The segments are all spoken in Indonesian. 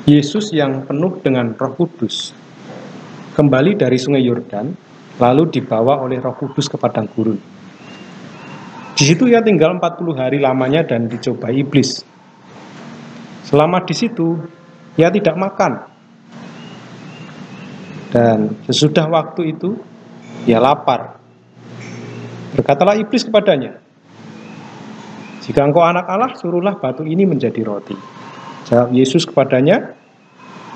Yesus yang penuh dengan Roh Kudus kembali dari Sungai Yordan, lalu dibawa oleh Roh Kudus ke padang gurun. Di situ ia tinggal 40 hari lamanya dan dicobai iblis. Selama di situ, ia tidak makan. Dan sesudah waktu itu, ia lapar. Berkatalah iblis kepadanya, "Jika engkau anak Allah, suruhlah batu ini menjadi roti." Jawab Yesus kepadanya,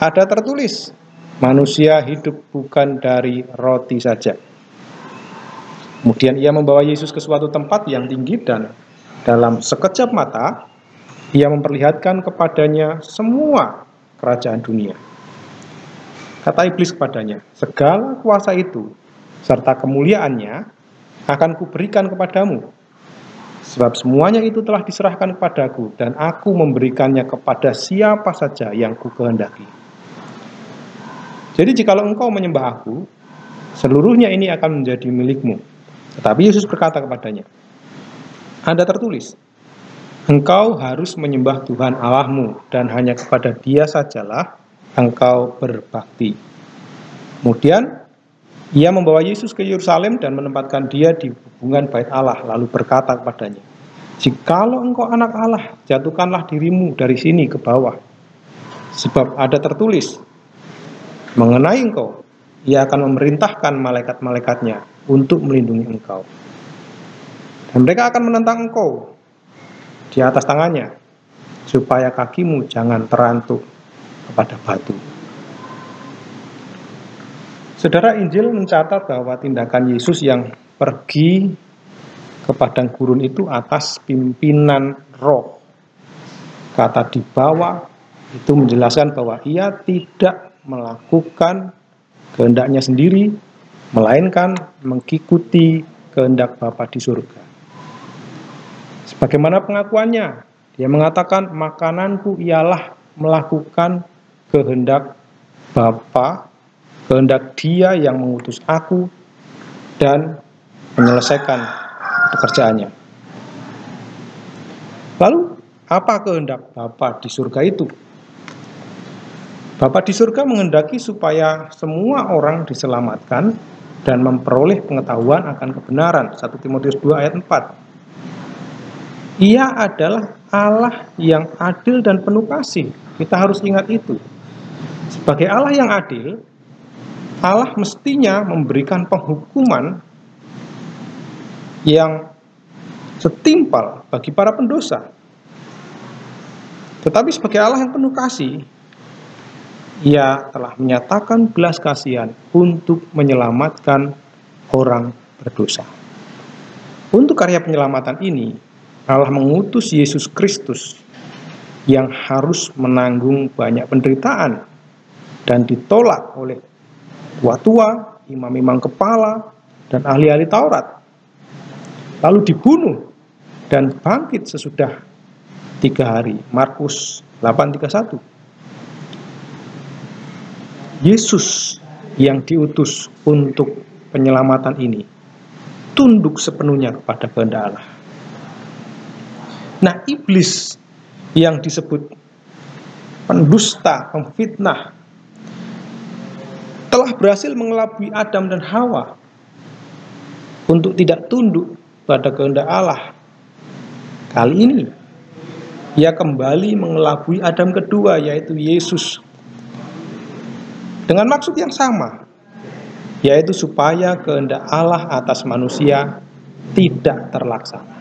"Ada tertulis, manusia hidup bukan dari roti saja." Kemudian ia membawa Yesus ke suatu tempat yang tinggi dan dalam sekejap mata, ia memperlihatkan kepadanya semua kerajaan dunia. Kata iblis kepadanya, "Segala kuasa itu serta kemuliaannya akan kuberikan kepadamu, sebab semuanya itu telah diserahkan kepadaku, dan aku memberikannya kepada siapa saja yang kukehendaki. Jadi jikalau engkau menyembah aku, seluruhnya ini akan menjadi milikmu." Tetapi Yesus berkata kepadanya, "Ada tertulis, engkau harus menyembah Tuhan Allahmu, dan hanya kepada Dia sajalah engkau berbakti." Kemudian ia membawa Yesus ke Yerusalem dan menempatkan dia di hubungan bait Allah, lalu berkata kepadanya, "Jikalau engkau anak Allah, jatuhkanlah dirimu dari sini ke bawah. Sebab ada tertulis, mengenai engkau, ia akan memerintahkan malaikat-malaikatnya untuk melindungi engkau. Dan mereka akan menentang engkau di atas tangannya, supaya kakimu jangan terantuk kepada batu." Saudara, Injil mencatat bahwa tindakan Yesus yang pergi ke padang gurun itu atas pimpinan Roh. Kata "dibawa" itu menjelaskan bahwa ia tidak melakukan kehendaknya sendiri, melainkan mengikuti kehendak Bapa di surga. Sebagaimana pengakuannya, dia mengatakan, "Makananku ialah melakukan kehendak Bapa, kehendak Dia yang mengutus aku, dan menyelesaikan pekerjaannya." Lalu, apa kehendak Bapa di surga itu? Bapa di surga menghendaki supaya semua orang diselamatkan dan memperoleh pengetahuan akan kebenaran. 1 Timotius 2 ayat 4. Ia adalah Allah yang adil dan penuh kasih. Kita harus ingat itu. Sebagai Allah yang adil, Allah mestinya memberikan penghukuman yang setimpal bagi para pendosa. Tetapi sebagai Allah yang penuh kasih, Ia telah menyatakan belas kasihan untuk menyelamatkan orang berdosa. Untuk karya penyelamatan ini, Allah mengutus Yesus Kristus yang harus menanggung banyak penderitaan dan ditolak oleh tua-tua, imam-imam kepala, dan ahli-ahli Taurat. Lalu dibunuh dan bangkit sesudah 3 hari. Markus 8:31. Yesus yang diutus untuk penyelamatan ini tunduk sepenuhnya kepada kehendak Allah. Nah, iblis yang disebut pendusta, pemfitnah, telah berhasil mengelabui Adam dan Hawa untuk tidak tunduk pada kehendak Allah. Kali ini ia kembali mengelabui Adam kedua, yaitu Yesus, dengan maksud yang sama, yaitu supaya kehendak Allah atas manusia tidak terlaksana.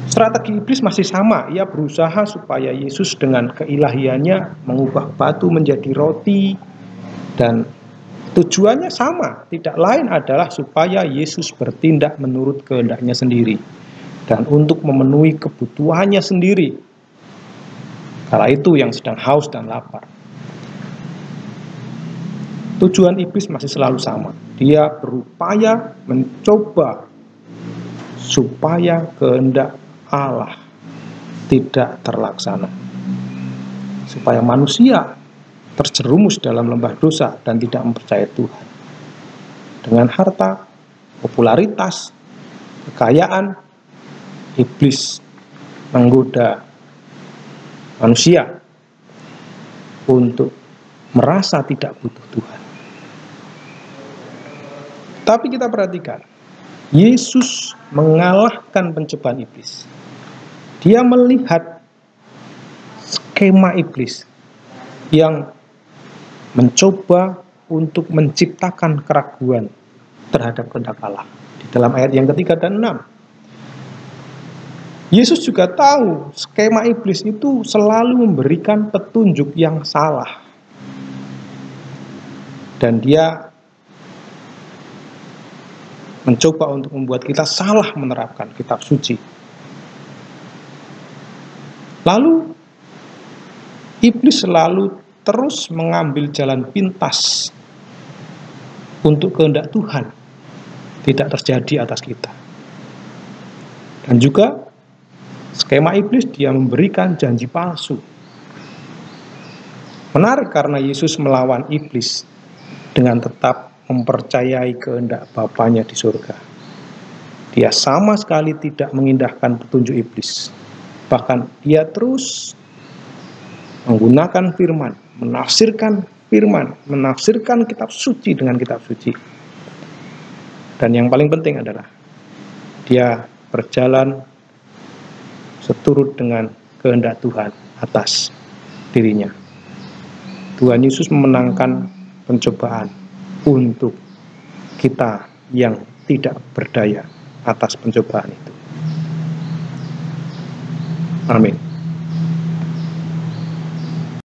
Strategi iblis masih sama. Ia berusaha supaya Yesus dengan keilahiannya mengubah batu menjadi roti, dan tujuannya sama, tidak lain adalah supaya Yesus bertindak menurut kehendaknya sendiri dan untuk memenuhi kebutuhannya sendiri kala itu yang sedang haus dan lapar. Tujuan iblis masih selalu sama. Dia berupaya mencoba supaya kehendak Allah tidak terlaksana, supaya manusia terjerumus dalam lembah dosa dan tidak mempercayai Tuhan. Dengan harta, popularitas, kekayaan, iblis menggoda manusia untuk merasa tidak butuh Tuhan. Tapi kita perhatikan, Yesus mengalahkan pencobaan iblis. Dia melihat skema iblis yang mencoba untuk menciptakan keraguan terhadap kehendak Allah. Di dalam ayat yang ketiga dan 6, Yesus juga tahu skema iblis itu selalu memberikan petunjuk yang salah. Dan dia mencoba untuk membuat kita salah menerapkan kitab suci. Lalu iblis selalu terus mengambil jalan pintas untuk kehendak Tuhan tidak terjadi atas kita. Dan juga skema iblis, dia memberikan janji palsu. Menarik karena Yesus melawan iblis dengan tetap mempercayai kehendak Bapanya di surga. Dia sama sekali tidak mengindahkan petunjuk iblis. Bahkan dia terus menggunakan firman, menafsirkan kitab suci dengan kitab suci. Dan yang paling penting adalah dia berjalan seturut dengan kehendak Tuhan atas dirinya. Tuhan Yesus memenangkan pencobaan untuk kita yang tidak berdaya atas pencobaan itu. Amin.